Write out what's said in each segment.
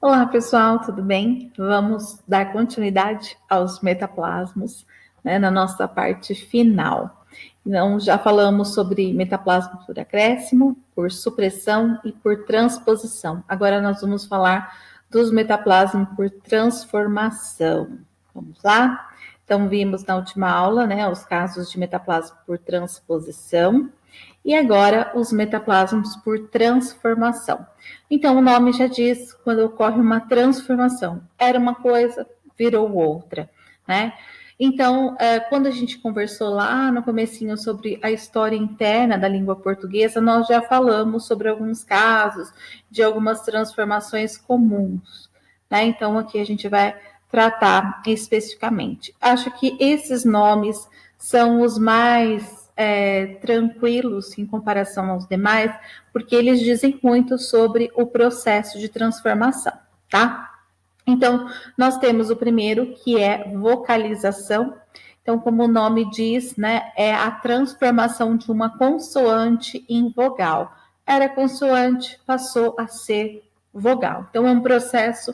Olá, pessoal, tudo bem? Vamos dar continuidade aos metaplasmos, né, na nossa parte final. Então, já falamos sobre metaplasma por acréscimo, por supressão e por transposição. Agora nós vamos falar dos metaplasmas por transformação. Vamos lá? Então, vimos na última aula, né, os casos de metaplasma por transposição. E agora os metaplasmas por transformação. Então, o nome já diz quando ocorre uma transformação. Era uma coisa, virou outra, né? Então, quando a gente conversou lá no comecinho sobre a história interna da língua portuguesa, nós já falamos sobre alguns casos de algumas transformações comuns, né? Então, aqui a gente vai tratar especificamente. Acho que esses nomes são os mais tranquilos em comparação aos demais, porque eles dizem muito sobre o processo de transformação, tá? Então, nós temos o primeiro, que é vocalização. Então, como o nome diz, né, é a transformação de uma consoante em vogal. Era consoante, passou a ser vogal. Então, é um processo,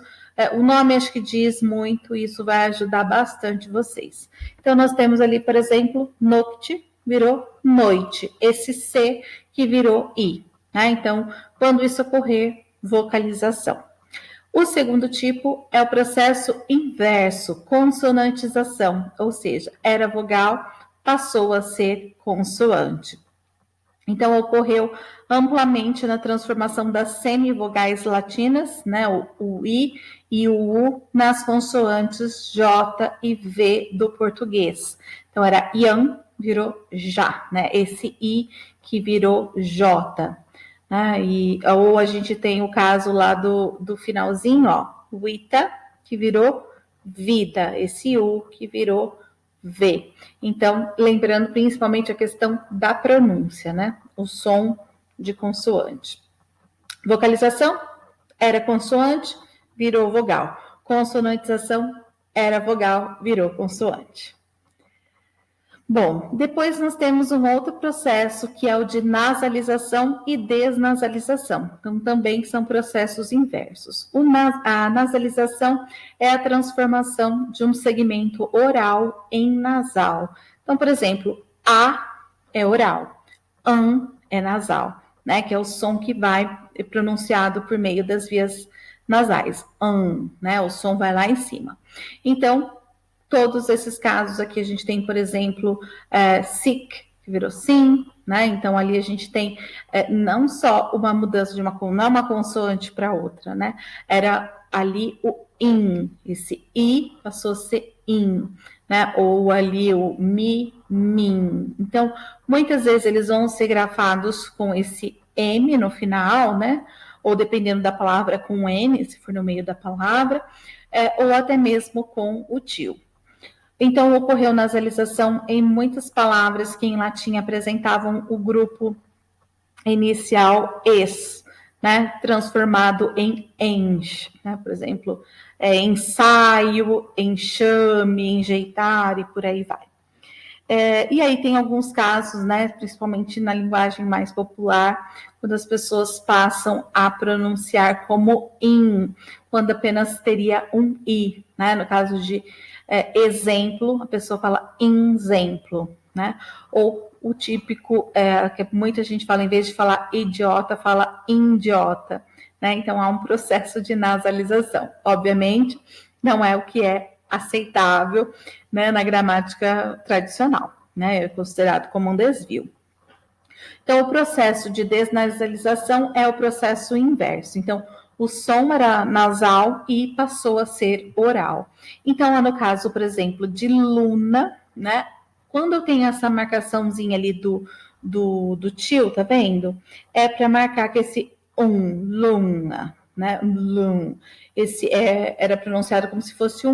o nome acho que diz muito, e isso vai ajudar bastante vocês. Então, nós temos ali, por exemplo, noite virou noite, esse C que virou I, né? Então, quando isso ocorrer, vocalização. O segundo tipo é o processo inverso, consonantização, ou seja, era vogal, passou a ser consoante. Então, ocorreu amplamente na transformação das semivogais latinas, né, o I e o U, nas consoantes J e V do português. Então, era Ian, virou Já, né, esse I que virou J. Ou a gente tem o caso lá do finalzinho, ó, o Ita, que virou vida, esse U que virou V. Então, lembrando principalmente a questão da pronúncia, né? O som de consoante. Vocalização era consoante, virou vogal. Consonantização era vogal, virou consoante. Bom, depois nós temos um outro processo que é o de nasalização e desnasalização. Então, também são processos inversos. A nasalização é a transformação de um segmento oral em nasal. Então, por exemplo, A é oral, é nasal, né? Que é o som que vai pronunciado por meio das vias nasais. Né? O som vai lá em cima. Então, todos esses casos aqui a gente tem, por exemplo, sick, que virou sim, né? Então ali a gente tem não só uma mudança de uma consoante para outra, né? Era ali o in, esse i passou a ser in, né? Ou ali o mi, min. Então, muitas vezes eles vão ser grafados com esse M no final, né? Ou dependendo da palavra com N, se for no meio da palavra, ou até mesmo com o tio. Então, ocorreu nasalização em muitas palavras que em latim apresentavam o grupo inicial es, né, transformado em enge, né, por exemplo, ensaio, enxame, enjeitar e por aí vai. E aí tem alguns casos, né, principalmente na linguagem mais popular, quando as pessoas passam a pronunciar como in, quando apenas teria um i, né, no caso de exemplo, a pessoa fala exemplo, né, ou o típico, que muita gente fala, em vez de falar idiota, fala indiota, né, então há um processo de nasalização. Obviamente, não é o que é aceitável, né, na gramática tradicional, né, é considerado como um desvio. Então, o processo de desnasalização é o processo inverso. Então, o som era nasal e passou a ser oral. Então, no caso, por exemplo, de Luna, né, quando eu tenho essa marcaçãozinha ali do tio, tá vendo? É para marcar que esse Luna, né, lum, esse era pronunciado como se fosse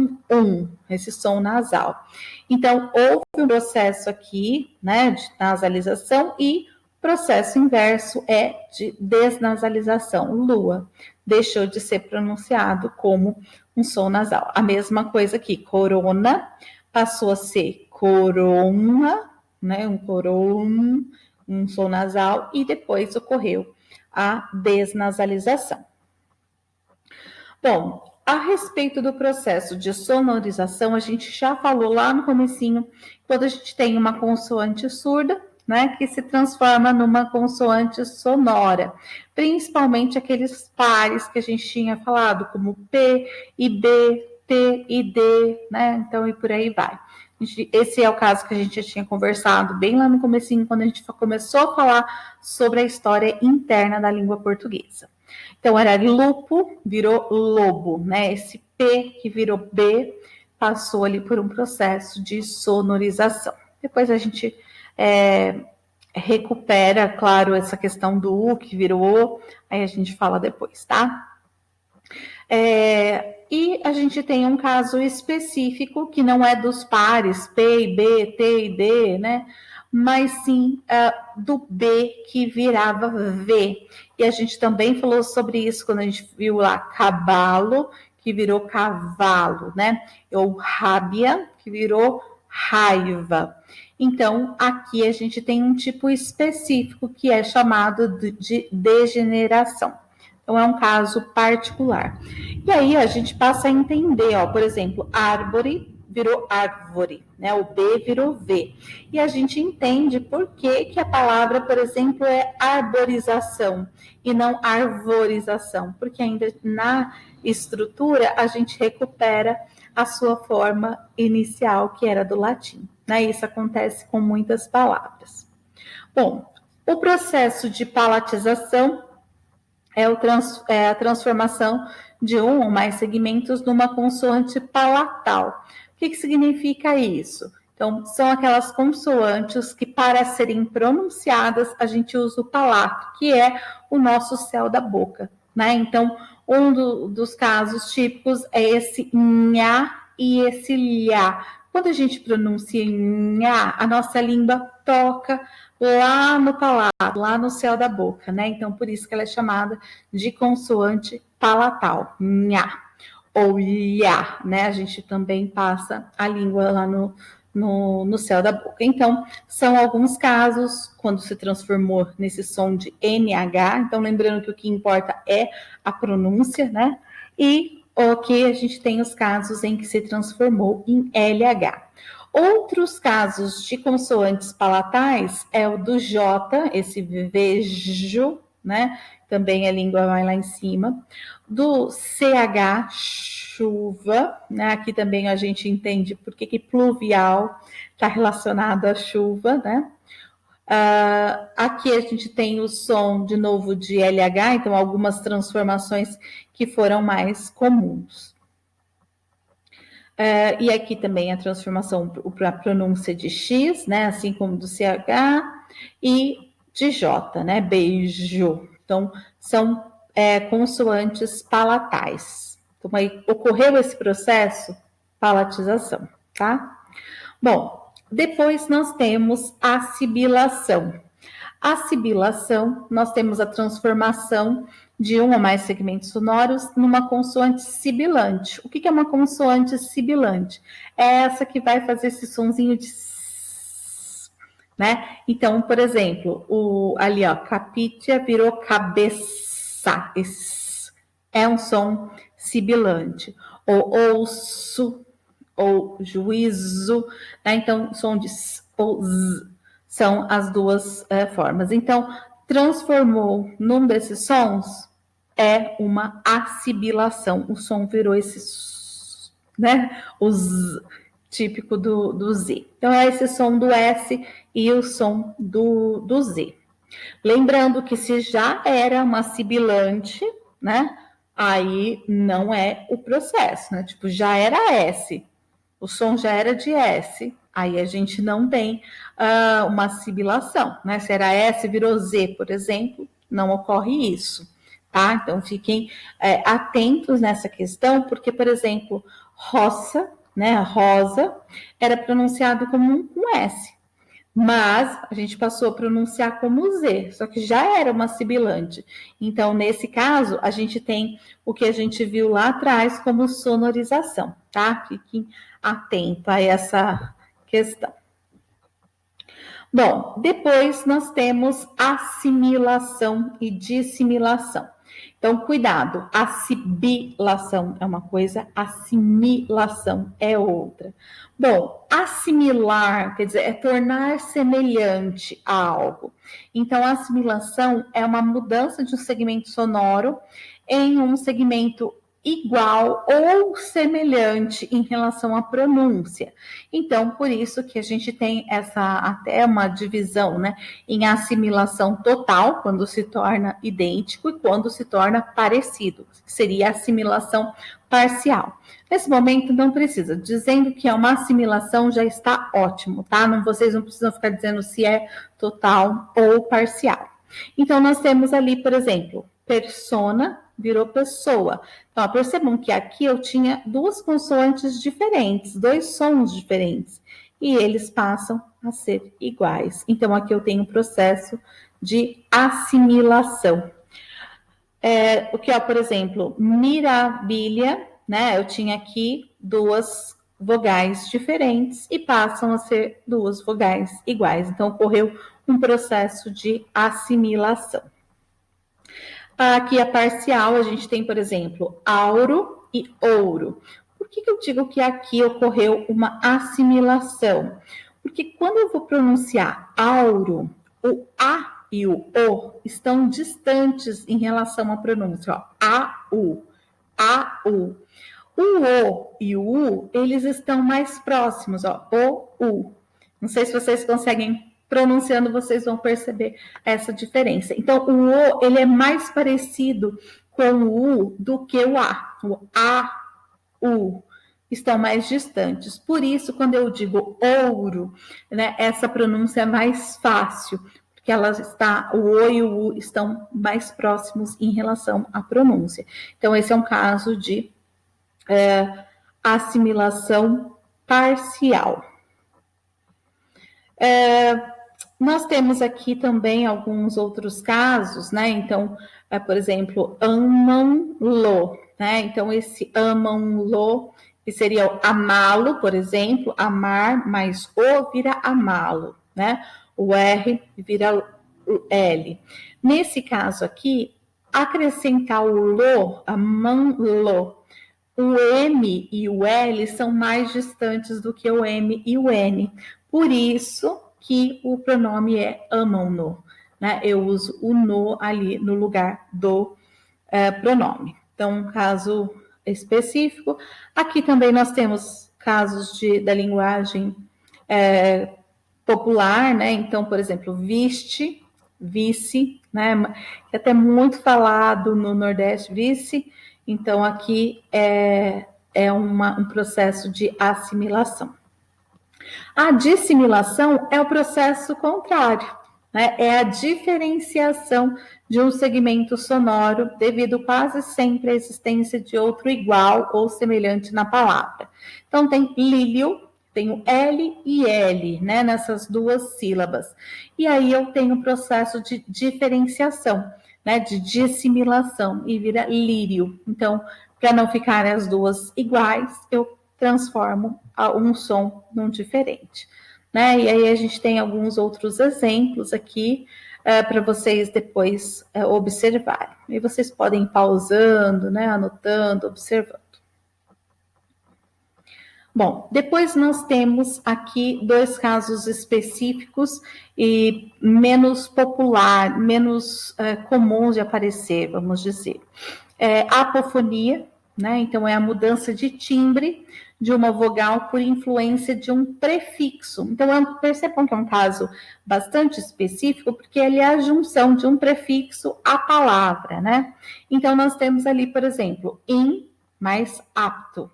esse som nasal. Então, houve um processo aqui, né, de nasalização e processo inverso é de desnasalização. Lua deixou de ser pronunciado como um som nasal. A mesma coisa aqui, corona passou a ser corona, né, um coron, um som nasal, e depois ocorreu a desnasalização. Bom, a respeito do processo de sonorização, a gente já falou lá no comecinho, quando a gente tem uma consoante surda, né, que se transforma numa consoante sonora, principalmente aqueles pares que a gente tinha falado, como P e B, T e D, né, então e por aí vai. Esse é o caso que a gente já tinha conversado bem lá no comecinho, quando a gente começou a falar sobre a história interna da língua portuguesa. Então, era lupo, virou lobo, né? Esse P que virou B passou ali por um processo de sonorização. Depois a gente recupera, claro, essa questão do U que virou O, aí a gente fala depois, tá? E a gente tem um caso específico que não é dos pares P e B, T e D, né? Mas sim do B que virava V. E a gente também falou sobre isso quando a gente viu lá cavalo, que virou cavalo, né? Ou rábia, que virou raiva. Então, aqui a gente tem um tipo específico que é chamado de degeneração. Então, é um caso particular. E aí a gente passa a entender, ó, por exemplo, árvore virou árvore, né? O B virou V. E a gente entende por que a palavra, por exemplo, é arborização e não arvorização, porque ainda na estrutura a gente recupera a sua forma inicial, que era do latim, né? Isso acontece com muitas palavras. Bom, o processo de palatização é a transformação de um ou mais segmentos numa consoante palatal. O que significa isso? Então, são aquelas consoantes que, para serem pronunciadas, a gente usa o palato, que é o nosso céu da boca, né? Então, dos casos típicos é esse nha e esse lhá. Quando a gente pronuncia nha, a nossa língua toca lá no palato, lá no céu da boca, né? Então, por isso que ela é chamada de consoante palatal, nha, ou lhá, né? A gente também passa a língua lá no céu da boca. Então, são alguns casos quando se transformou nesse som de NH. Então, lembrando que o que importa é a pronúncia, né? E a gente tem os casos em que se transformou em LH. Outros casos de consoantes palatais é o do J, esse vejo, né? Também a língua vai lá em cima. Do CH, chuva, né? Aqui também a gente entende por que pluvial está relacionado à chuva, né? Aqui a gente tem o som de novo de LH, então algumas transformações que foram mais comuns. E aqui também a transformação para a pronúncia de X, né? Assim como do CH e de J, né? Beijo. Então, são consoantes palatais. Então, aí ocorreu esse processo, palatização, tá? Bom, depois nós temos a sibilação. A sibilação, nós temos a transformação de um ou mais segmentos sonoros numa consoante sibilante. O que é uma consoante sibilante? É essa que vai fazer esse sonzinho de s, né? Então, por exemplo, ali, ó, capitia virou cabeça. Esse é um som sibilante. Ou ouço, ou juízo, né? Então, som de s ou z são as duas formas. Então, transformou num desses sons é uma assibilação. O som virou esse, né? O z, típico do Z. Então, é esse som do S e o som do Z. Lembrando que se já era uma sibilante, né? Aí não é o processo, né? Tipo, já era S, o som já era de S, aí a gente não tem uma sibilação, né? Se era S, virou Z, por exemplo, não ocorre isso, tá? Então fiquem atentos nessa questão, porque, por exemplo, roça, né? Rosa era pronunciado como com S, mas a gente passou a pronunciar como Z, só que já era uma sibilante. Então, nesse caso, a gente tem o que a gente viu lá atrás como sonorização, tá? Fiquem atentos a essa questão. Bom, depois nós temos assimilação e dissimilação. Então, cuidado, assimilação é uma coisa, assimilação é outra. Bom, assimilar, quer dizer, é tornar semelhante a algo. Então, a assimilação é uma mudança de um segmento sonoro em um segmento igual ou semelhante em relação à pronúncia. Então, por isso que a gente tem essa até uma divisão, né, em assimilação total, quando se torna idêntico, e quando se torna parecido, seria assimilação parcial. Nesse momento não precisa, dizendo que é uma assimilação já está ótimo, tá? Não, vocês não precisam ficar dizendo se é total ou parcial. Então, nós temos ali, por exemplo, persona virou pessoa. Então, percebam que aqui eu tinha duas consoantes diferentes, dois sons diferentes, e eles passam a ser iguais. Então, aqui eu tenho um processo de assimilação. O que é, por exemplo, mirabilha, né? Eu tinha aqui duas vogais diferentes e passam a ser duas vogais iguais. Então, ocorreu um processo de assimilação. Aqui a parcial, a gente tem, por exemplo, auro e ouro. Por que eu digo que aqui ocorreu uma assimilação? Porque quando eu vou pronunciar auro, o A e o O estão distantes em relação à pronúncia. Ó, A-U, A-U. O e o U, eles estão mais próximos, ó, O-U. Não sei se vocês conseguem pronunciando, vocês vão perceber essa diferença. Então, o O, ele é mais parecido com o U do que o A. O A, U estão mais distantes. Por isso, quando eu digo ouro, né, essa pronúncia é mais fácil, porque ela está, o O e o U estão mais próximos em relação à pronúncia. Então, esse é um caso de assimilação parcial. Nós temos aqui também alguns outros casos, né? Então, por exemplo, amam-lo, né? Então, esse amam-lo, que seria o amá-lo, por exemplo, amar mais o vira amá-lo, né? O R vira o L. Nesse caso aqui, acrescentar o lo, amam-lo, o M e o L são mais distantes do que o M e o N. Por isso que o pronome é amam-no, né? Eu uso o no ali no lugar do pronome. Então, um caso específico. Aqui também nós temos casos da linguagem popular, né? Então, por exemplo, viste, vice, né? Que é até muito falado no Nordeste, vice. Então, aqui é um processo de assimilação. A dissimilação é o processo contrário, né? É a diferenciação de um segmento sonoro devido quase sempre à existência de outro igual ou semelhante na palavra. Então, tem lírio, tenho L e L, né, nessas duas sílabas. E aí eu tenho um processo de diferenciação, né, de dissimilação, e vira lírio. Então, para não ficarem as duas iguais, eu transformo um som num diferente, né? E aí a gente tem alguns outros exemplos aqui para vocês depois observarem. E vocês podem ir pausando, né, anotando, observando. Bom, depois nós temos aqui dois casos específicos e menos popular, menos comuns de aparecer, vamos dizer. Apofonia, né? Então, é a mudança de timbre de uma vogal por influência de um prefixo. Então, percebam que é um caso bastante específico, porque ele é a junção de um prefixo à palavra, né? Então, nós temos ali, por exemplo, in mais apto,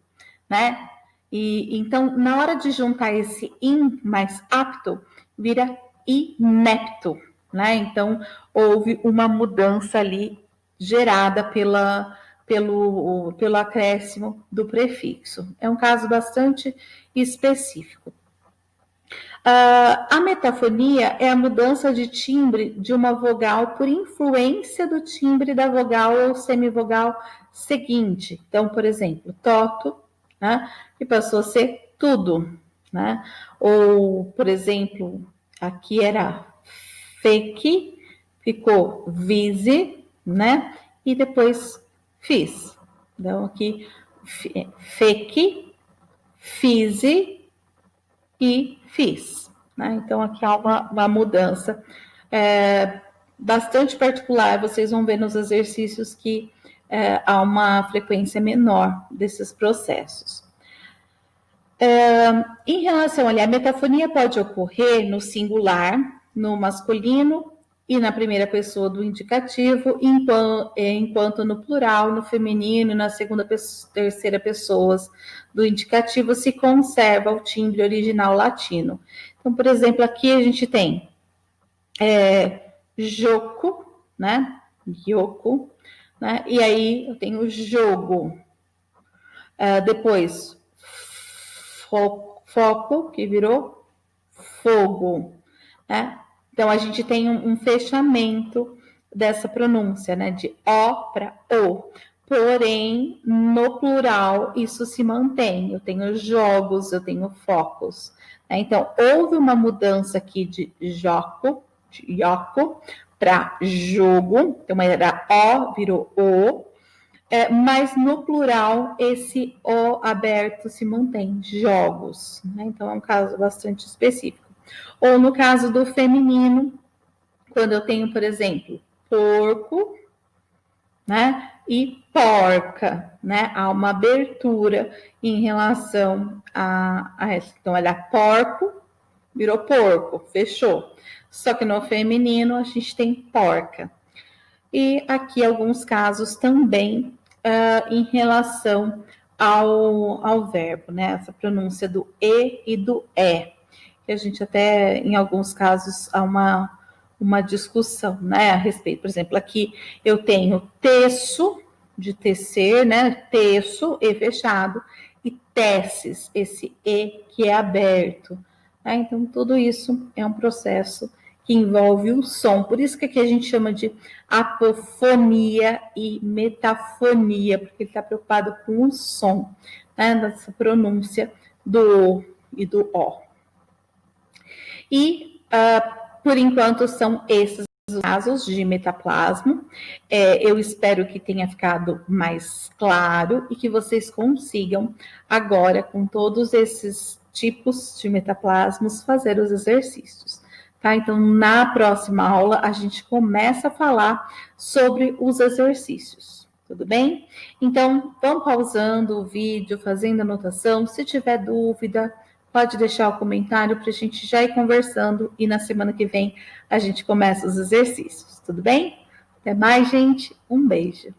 né? E então, na hora de juntar esse in mais apto, vira inepto, né? Então, houve uma mudança ali gerada pelo acréscimo do prefixo. É um caso bastante específico. A metafonia é a mudança de timbre de uma vogal por influência do timbre da vogal ou semivogal seguinte. Então, por exemplo, toto, né, que passou a ser tudo, né? Ou, por exemplo, aqui era fake, ficou vise, né? e depois fiz. Então, aqui, fec, fiz e fiz. Né? Então, aqui há uma mudança bastante particular. Vocês vão ver nos exercícios que há uma frequência menor desses processos. Em relação ali, a metafonia pode ocorrer no singular, no masculino e na primeira pessoa do indicativo, enquanto no plural, no feminino e na terceira pessoas do indicativo se conserva o timbre original latino. Então, por exemplo, aqui a gente tem joco, né? Yoco, né? E aí eu tenho jogo. Depois, foco, que virou fogo, né? Então, a gente tem um fechamento dessa pronúncia, né? De O para O. Porém, no plural, isso se mantém. Eu tenho jogos, eu tenho focos. Né? Então, houve uma mudança aqui de yoco para jogo. Então, era O, virou O. Mas no plural, esse O aberto se mantém, jogos. Né? Então, é um caso bastante específico. Ou no caso do feminino, quando eu tenho, por exemplo, porco, né? E porca, né? Há uma abertura em relação a essa. Então, olha, porco virou porco, fechou. Só que no feminino a gente tem porca. E aqui alguns casos também em relação ao verbo, né? Essa pronúncia do e do é, que a gente até, em alguns casos, há uma discussão, né, a respeito. Por exemplo, aqui eu tenho teço, de tecer, né, teço, e fechado, e teces, esse e que é aberto. Né? Então, tudo isso é um processo que envolve o som. Por isso que aqui a gente chama de apofonia e metafonia, porque ele está preocupado com o som, né, dessa pronúncia do O e do O. E, por enquanto, são esses os casos de metaplasmo. Eu espero que tenha ficado mais claro e que vocês consigam, agora, com todos esses tipos de metaplasmos, fazer os exercícios. Tá? Então, na próxima aula, a gente começa a falar sobre os exercícios. Tudo bem? Então, vão pausando o vídeo, fazendo anotação. Se tiver dúvida, pode deixar o comentário para a gente já ir conversando e na semana que vem a gente começa os exercícios. Tudo bem? Até mais, gente. Um beijo.